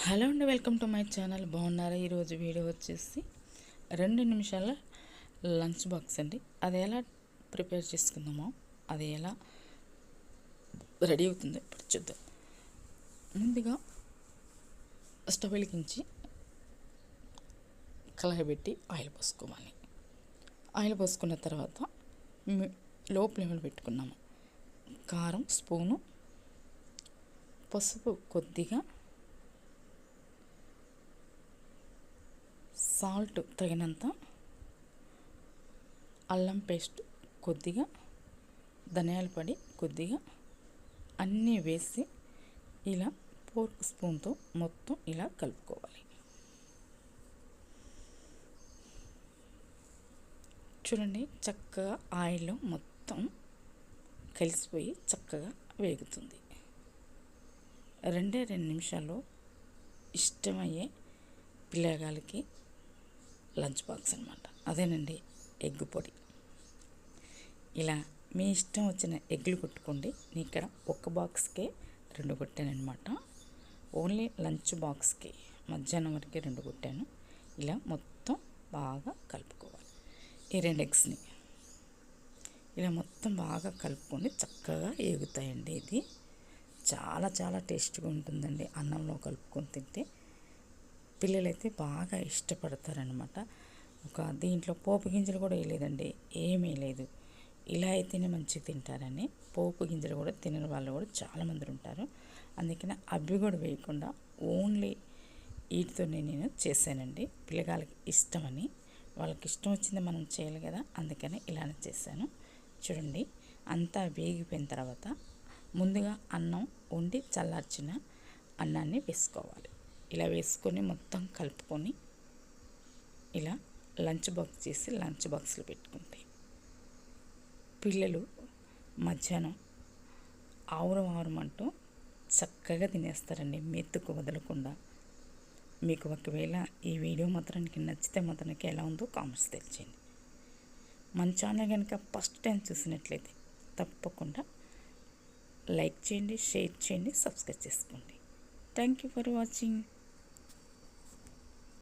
Hello అండి, welcome to my channel. బాగున్నారా? ఈరోజు వీడియో వచ్చేసి 2 నిమిషాల లంచ్ బాక్స్ అండి. అది ఎలా ప్రిపేర్ చేసుకుందామో, అది ఎలా రెడీ అవుతుందో ఇప్పుడు చూద్దాం. ముందుగా స్టవ్ వెలిగించి కళాయి పెట్టి ఆయిల్ పోసుకోవాలి. ఆయిల్ పోసుకున్న తర్వాత లో ఫ్లేమ్లో పెట్టుకున్నాము. కారం స్పూను, పసుపు కొద్దిగా, సాల్ట్ తగినంత, అల్లం పేస్ట్ కొద్దిగా, ధనియాల పొడి కొద్దిగా అన్నీ వేసి ఇలా ఫోర్క్ స్పూన్తో మొత్తం ఇలా కలుపుకోవాలి. చూడండి, చక్కగా ఆయిల్లో మొత్తం కలిసిపోయి చక్కగా వేగుతుంది. 2 నిమిషాల్లో ఇష్టమయ్యే పిల్లగాలకి లంచ్ బాక్స్ అనమాట. అదేనండి ఎగ్ పొడి. ఇలా మీ ఇష్టం వచ్చిన ఎగ్లు కొట్టుకోండి. నేను ఇక్కడ ఒక బాక్స్కే 2 కొట్టాను అనమాట. ఓన్లీ లంచ్ బాక్స్కి మధ్యాహ్నం వరకే 2 కొట్టాను. ఇలా మొత్తం బాగా కలుపుకోవాలి. ఈ 2 ఎగ్స్ని ఇలా మొత్తం బాగా కలుపుకొని చక్కగా ఏగుతాయండి. ఇది చాలా చాలా టేస్ట్గా ఉంటుందండి. అన్నంలో కలుపుకొని తింటే పిల్లలైతే బాగా ఇష్టపడతారనమాట. దీంట్లో పోపు గింజలు కూడా వేయలేదండి, ఏమీ లేదు. ఇలా అయితేనే మంచిగా తింటారని పోపు గింజలు కూడా తినని వాళ్ళు కూడా చాలామంది ఉంటారు. అందుకని అవి కూడా వేయకుండా ఓన్లీ వీటితోనే నేను చేశానండి. పిల్లగాళ్ళకి ఇష్టమని, వాళ్ళకి ఇష్టం వచ్చింది మనం చేయాలి కదా, అందుకని ఇలానే చేశాను. చూడండి, అంతా వేగిపోయిన తర్వాత ముందుగా అన్నం వండి చల్లార్చిన అన్నాన్ని వేసుకోవాలి. ఇలా వేసుకొని మొత్తం కలుపుకొని ఇలా లంచ్ బాక్స్ చేసి లంచ్ బాక్స్లో పెట్టుకుంటే పిల్లలు మధ్యాహ్నం ఆవురమంటూ చక్కగా తినేస్తారండి, మెత్తుకు వదలకుండా. మీకు ఒకవేళ ఈ వీడియో మాత్రానికి నచ్చితే మాత్రానికి ఎలా ఉందో కామెంట్స్ తెలియచేయండి. మన ఛానల్ కనుక ఫస్ట్ టైం చూసినట్లయితే తప్పకుండా లైక్ చేయండి, షేర్ చేయండి, సబ్స్క్రైబ్ చేసుకోండి. Thank you for watching.